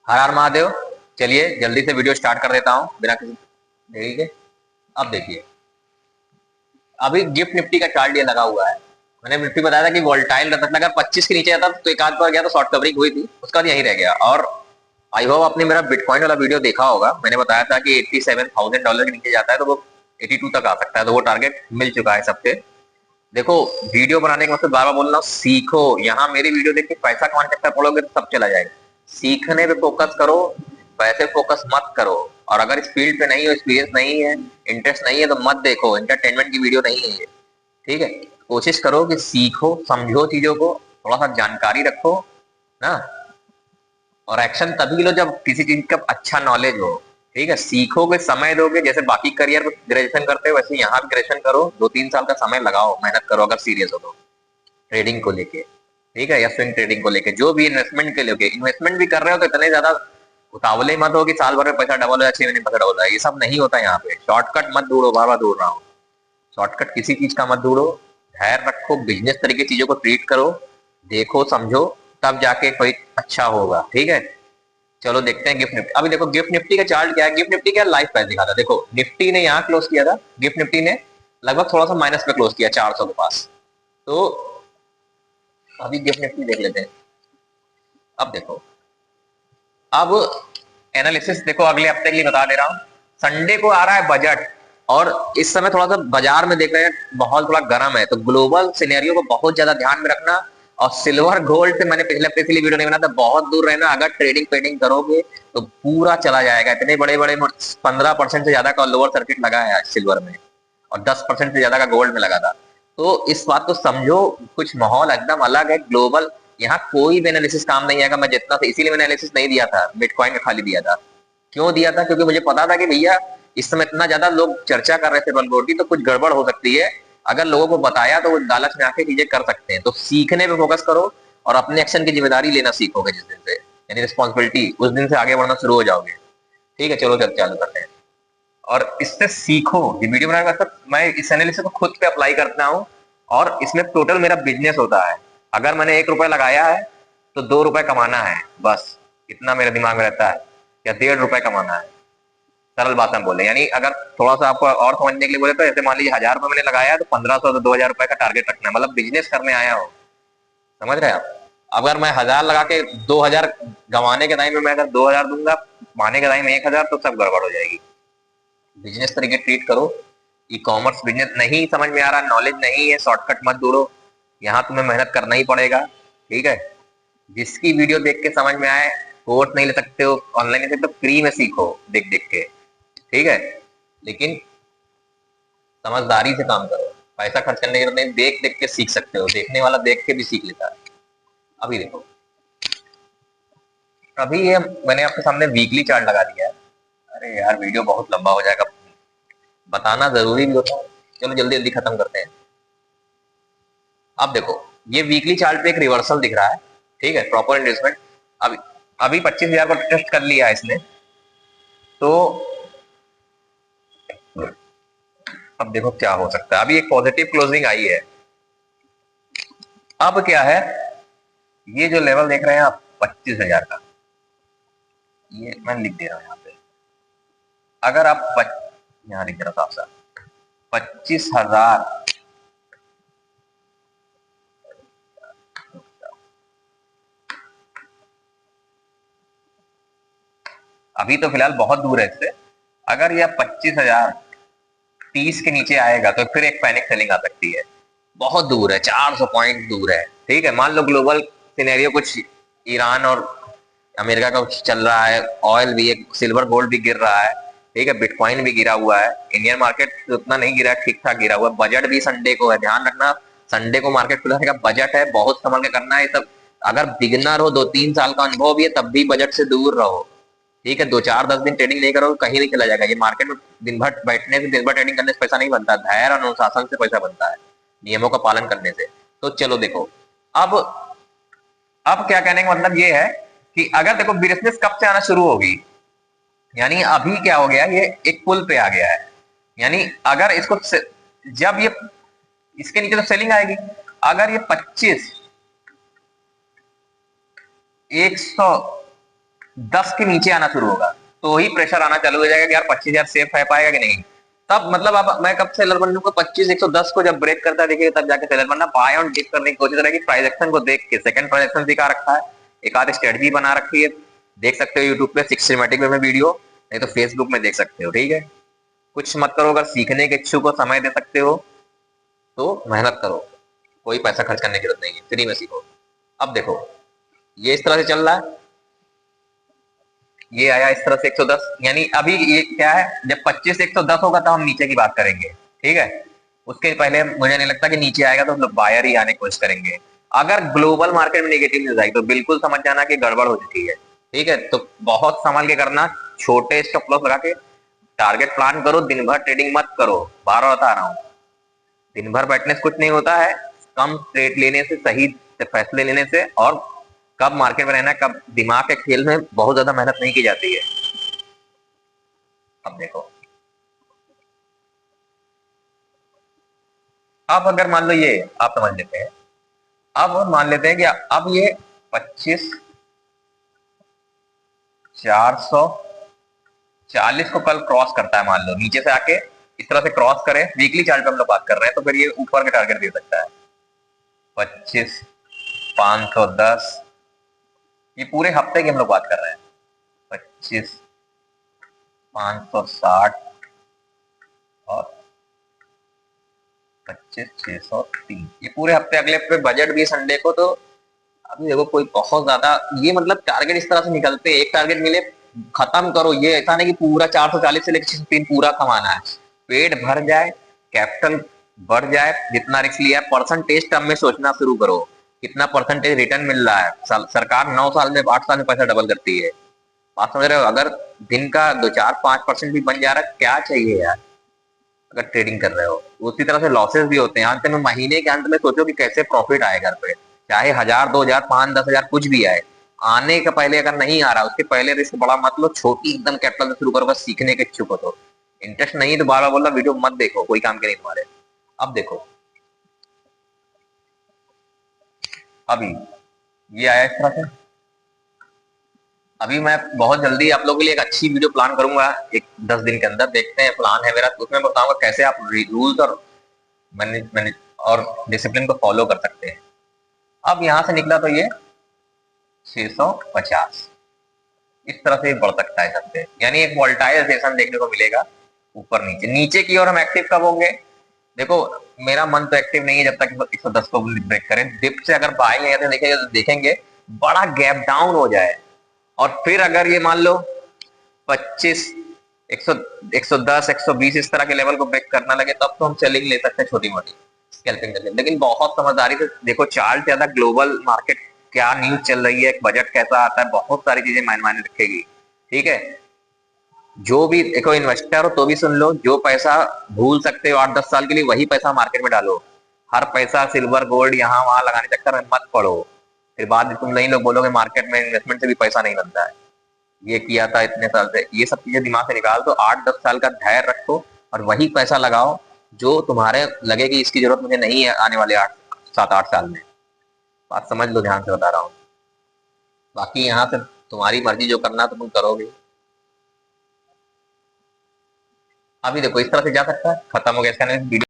हर हर महादेव। चलिए जल्दी से वीडियो स्टार्ट कर देता हूँ बिना किसी देरी के। अब देखिए, अभी गिफ्ट निफ्टी का चार्ट ये लगा हुआ है। मैंने निफ्टी बताया था कि वोल्टाइल रहता था, अगर 25 के नीचे जाता तो एक आध बार गया तो शॉर्ट कवरिंग हुई थी, उसका यही रह गया। और आई होप आपने मेरा बिटकॉइन वाला वीडियो देखा होगा। मैंने बताया था कि $87,000 के नीचे जाता है तो वो 82 तक आ सकता है, तो वो टारगेट मिल चुका है सबसे। देखो, वीडियो बनाने के मतलब बार बार बोल रहा हूँ, सीखो। यहाँ मेरी वीडियो देख के पैसा कमाने चक्कर पड़ोगे तो सब चला जाएगा। सीखने पे फोकस करो, पैसे फोकस मत करो। और अगर इस फील्ड पे नहीं हो, एक्सपीरियंस नहीं है, इंटरेस्ट नहीं है तो मत देखो। एंटरटेनमेंट की वीडियो नहीं है ये, ठीक है। कोशिश करो कि सीखो, समझो चीजों को, थोड़ा सा जानकारी रखो ना। और एक्शन तभी लो जब किसी चीज का अच्छा नॉलेज हो, ठीक है। सीखोगे, समय दोगे, जैसे बाकी करियर में ग्रेजुएशन करते हो वैसे यहाँ भी ग्रेजुएशन करो। 2-3 साल का समय लगाओ, मेहनत करो अगर सीरियस हो तो, ट्रेडिंग को लेके, ठीक है, या स्विंग ट्रेडिंग को लेके, जो भी इन्वेस्टमेंट के लेके। इन्वेस्टमेंट भी कर रहे हो तो इतने ज्यादा उतावले मत हो कि साल भर में पैसा डबल हो या 6 महीने में पैसा डबल हो जाए। ये सब नहीं होता यहाँ पे। शॉर्टकट मत ढूंढो, बार बार ढूंढ रहा हूँ। शॉर्टकट किसी चीज का मत ढूंढो। धैर्य रखो, बिजनेस तरीके चीजों को ट्रीट करो, देखो समझो, तब जाके कोई अच्छा होगा, ठीक है। चलो देखते हैं गिफ्ट निफ्टी। अभी देखो गिफ्ट निफ्टी का चार्ट क्या है। गिफ्ट निफ्टी क्या लाइव प्राइस दिखा था। देखो निफ्टी ने यहाँ क्लोज किया था, गिफ्ट निफ्टी ने लगभग थोड़ा सा माइनस पे क्लोज किया 400 के पास। तो अभी गिफ्ट निफ्टी देख लेते हैं। अब देखो, अब एनालिसिस देखो, अगले हफ्ते के लिए बता दे रहा हूँ। संडे को आ रहा है बजट, और इस समय थोड़ा सा बाजार में देख रहे हैं माहौल थोड़ा गर्म है, तो ग्लोबल सिनेरियो को बहुत ज्यादा ध्यान में रखना। और सिल्वर गोल्ड से मैंने पिछले हफ्ते के लिए वीडियो नहीं बनाया था, बहुत दूर रहना। अगर ट्रेडिंग पेडिंग करोगे तो पूरा चला जाएगा। इतने बड़े बड़े 15% से ज्यादा का लोअर सर्किट लगा है सिल्वर में, और 10% से ज्यादा का गोल्ड में लगा था। तो इस बात को समझो, कुछ माहौल एकदम अलग है ग्लोबल। यहाँ कोई भी एनालिसिस काम नहीं आएगा। मैं जितना था, इसीलिए मैंने एनालिसिस नहीं दिया था, बिटकॉइन का खाली दिया था। क्यों दिया था? क्योंकि मुझे पता था कि भैया इस समय इतना ज्यादा लोग चर्चा कर रहे थे सिल्वर गोल्ड की, तो कुछ गड़बड़ हो सकती है। अगर लोगों को बताया तो वो लालच में आके चीजें कर सकते हैं। तो सीखने पे फोकस करो और अपने एक्शन की जिम्मेदारी लेना सीखोगे जिस दिन से, यानी रिस्पॉन्सिबिलिटी, उस दिन से आगे बढ़ना शुरू हो जाओगे, ठीक है। चलो चालू करते हैं और इससे सीखो। ये वीडियो बनाने का मतलब मैं इस एनालिसिस को खुद पे अप्लाई करता हूँ, और इसमें टोटल मेरा बिजनेस होता है। अगर मैंने 1 रुपया लगाया है तो 2 रुपए कमाना है, बस इतना मेरे दिमाग में रहता है। या 1.5 रुपए कमाना है, सरल बात में बोले। यानी अगर थोड़ा सा आपको और समझने के लिए बोले तो जैसे मान लीजिए 1000 रुपए मैंने लगाया है तो 1500 से 2000 रुपए का टारगेट रखना है, मतलब बिजनेस करने आया हो। समझ रहे हैं आप? अगर मैं 1000 लगा के 2000 गंवाने के टाइम में मैं अगर 2000 दूंगा, पाने के टाइम में 1000, तो सब गड़बड़ हो जाएगी। बिजनेस तरीके ट्रीट करो। ई कॉमर्स बिजनेस नहीं समझ में आ रहा, नॉलेज नहीं है, शॉर्टकट मत ढूंढो। यहाँ तुम्हें मेहनत करना ही पड़ेगा, ठीक है। जिसकी वीडियो देख के समझ में आए, कोर्स नहीं ले सकते हो, ऑनलाइन ले सकते हो, फ्री में सीखो देख देख के, ठीक है। लेकिन समझदारी से काम करो। पैसा खर्च करने की जरूरत नहीं, देख देख के सीख सकते हो। देखने वाला देख के भी सीख लेता है। अभी देखो, अभी ये मैंने आपके सामने वीकली चार्ट लगा दिया है। अरे यार वीडियो बहुत लंबा हो जाएगा, बताना जरूरी भी होता है। चलो जल्दी जल्दी खत्म करते हैं। अब देखो, ये वीकली चार्ट पे एक रिवर्सल दिख रहा है, ठीक है, प्रॉपर इन्वेस्टमेंट। अभी अभी 25,000 को टेस्ट कर लिया है इसने। तो अब देखो क्या हो सकता है। अभी एक पॉजिटिव क्लोजिंग आई है। अब क्या है, ये जो लेवल देख रहे हैं आप 25,000 का, ये मैं लिख दे रहा हूं यहाँ पे। अगर आप यहाँ लिख दे रहा हूँ साफ साफ, 25,000 अभी तो फिलहाल बहुत दूर है इससे। अगर यह 25,000 30 के नीचे आएगा तो फिर एक पैनिक सेलिंग आ सकती है। बहुत दूर है, 400 पॉइंट दूर है, ठीक है। मान लो ग्लोबल सिनेरियो कुछ, ईरान और अमेरिका का कुछ चल रहा है, ऑयल भी, एक सिल्वर गोल्ड भी गिर रहा है, ठीक है, बिटकॉइन भी गिरा हुआ है। इंडियन मार्केट उतना नहीं गिरा है, ठीक ठाक गिरा हुआ है। बजट भी संडे को है, ध्यान रखना। संडे को मार्केट खुला रहेगा, बजट है, बहुत संभल के करना है सब। अगर बिगिनर हो, 2-3 साल का अनुभव भी है, तब भी बजट से दूर रहो, ठीक है। 2-4-10 दिन ट्रेडिंग नहीं करो कहीं नहीं चला जाएगा। ये मार्केट में दिन भर बैठने से, दिन भर ट्रेडिंग करने से पैसा नहीं बनता, धैर्य और अनुशासन से पैसा बनता है, नियमों का पालन करने से। तो चलो देखो, अब अब क्या कहने का मतलब ये है कि अगर देखो बिजनेस कब से आना शुरू होगी, यानी अभी क्या हो गया, ये एक पुल पे आ गया है। यानी अगर इसको जब ये इसके नीचे तो सेलिंग आएगी। अगर ये 25 100 10 के नीचे आना शुरू होगा तो ही प्रेशर आना चालू हो जाएगा कि यार 25,000 सेफ है पाएगा कि नहीं। तब मतलब अब मैं कब सेलर बन लूंगा, 25,110 को जब ब्रेक करता है देखिए तब जाके सेलर बनना। बाय ऑन डिप करने की कोशिश रहेगी, प्राइस एक्शन को देख के। सेकंड प्राइस एक्शन दिखा रखा है, एक आध स्ट्रेटजी बना रखी है, देख सकते हो यूट्यूब पे सिस्टमैटिक वे में वीडियो, नहीं तो फेसबुक में देख सकते हो। ठीक है, कुछ मत करो, अगर सीखने के इच्छुक को समय दे सकते हो तो मेहनत करो, कोई पैसा खर्च करने की जरूरत नहीं है, फ्री में सीखो। अब देखो ये इस तरह से चल रहा है, ये आया इस तरह से 110, यानी अभी ये क्या है, जब 25 110 होगा तो हम नीचे की बात करेंगे। ठीक है, उसके पहले मुझे नहीं लगता कि नीचे आएगा तो मतलब बायर ही आने की कोशिश करेंगे। अगर ग्लोबल मार्केट में नेगेटिव न्यूज आई तो बिल्कुल समझ जाना कि गड़बड़ हो चुकी है। ठीक है, तो बहुत संभाल के करना, छोटे स्टॉप लॉस लगा के टारगेट प्लान करो, दिन भर ट्रेडिंग मत करो। बार बार बता रहा हूँ, दिन भर बैठने से कुछ नहीं होता है, कम ट्रेड लेने से, सही फैसले लेने से, और कब मार्केट में रहना है, कब दिमाग के खेल में बहुत ज्यादा मेहनत नहीं की जाती है। अब देखो, अब अगर मान लो ये आप समझ लेते हैं, अब मान लेते हैं कि अब ये 25,440 को कल क्रॉस करता है, मान लो नीचे से आके इस तरह से क्रॉस करे, वीकली चार्ट पे हम लोग बात कर रहे हैं, तो फिर ये ऊपर का टारगेट दे सकता है 25,510। ये पूरे हफ्ते की हम लोग बात कर रहे हैं, 25,560 और 25,603, ये पूरे हफ्ते। अगले पे बजट भी संडे को, तो अभी देखो कोई बहुत ज्यादा ये मतलब टारगेट इस तरह से निकलते हैं, एक टारगेट मिले खत्म करो। ये ऐसा नहीं कि पूरा 440 से लेकर 603 पूरा कमाना है, पेट भर जाए, कैपिटल बढ़ जाए, जितना रिस्क लिया है परसेंटेज टर्म में सोचना शुरू करो, कितना परसेंटेज रिटर्न मिल रहा है। सरकार 9 साल में 8 साल में पैसा डबल करती है, बात समझ रहे हो। अगर दिन का 2 4 5% भी बन जा रहा है, क्या चाहिए यार, अगर ट्रेडिंग कर रहे हो। उसी तरह से लॉसेस भी होते हैं, अंत में महीने के अंत में सोचो कि कैसे प्रॉफिट आए घर पे, चाहे 1,000 2,000 5 10,000 कुछ भी आए। आने के पहले अगर नहीं आ रहा, उसके पहले रिस्क बड़ा मत लो, छोटी एकदम कैपिटल से शुरू करो, बस सीखने के इच्छुक हो तो। इंटरेस्ट नहीं तो बार बार बोल रहा वीडियो मत देखो, कोई काम के नहीं तुम्हारे। अब देखो, अभी ये आया इस तरह से, अभी मैं बहुत जल्दी आप लोगों के लिए एक अच्छी वीडियो प्लान करूंगा, एक 10 दिन के अंदर, देखते हैं प्लान है मेरा, उसमें बताऊंगा कैसे आप रूल्स और मैनेज और डिसिप्लिन को फॉलो कर सकते हैं। अब यहां से निकला तो ये 650 इस तरह से बढ़ सकता है सबसे, यानी एक वोल्टाइल सेशन देखने को मिलेगा। ऊपर नीचे, नीचे की ओर हम एक्टिव कब होंगे, देखो मेरा मन तो एक्टिव नहीं है जब तक 110 को ब्रेक करें। डिप से अगर बाइंग देखेंगे तो देखेंगे बड़ा गैप डाउन हो जाए, और फिर अगर ये मान लो 25 100 110 120 इस तरह के लेवल को ब्रेक करना लगे, तब तो हम सेलिंग ले सकते हैं छोटी मोटी स्कैल्पिंग करके। लेकिन बहुत समझदारी से देखो चार्ट, ज्यादा ग्लोबल मार्केट क्या न्यूज चल रही है, बजट कैसा आता है, बहुत सारी चीजें मायने रखेगी। ठीक है, जो भी देखो इन्वेस्टर हो तो भी सुन लो, जो पैसा भूल सकते हो 8 10 साल के लिए, वही पैसा मार्केट में डालो। हर पैसा सिल्वर गोल्ड यहाँ वहां लगाने चक्कर में मत पड़ो, फिर बाद में तुम नहीं लोग बोलोगे मार्केट में इन्वेस्टमेंट से भी पैसा नहीं बनता है, ये किया था इतने साल से। ये सब चीजें दिमाग से निकाल दो, 8 10 साल का धैर्य रखो और वही पैसा लगाओ जो तुम्हारे लगे कि इसकी जरूरत मुझे नहीं है आने वाले 8 7 8 साल में। बात समझ लो, ध्यान से बता रहा हूँ। बाकी यहाँ से तुम्हारी मर्जी, जो करना तो तुम करोगे। अभी देखो इस तरह से जा सकता है, खत्म हो गया इसका वीडियो।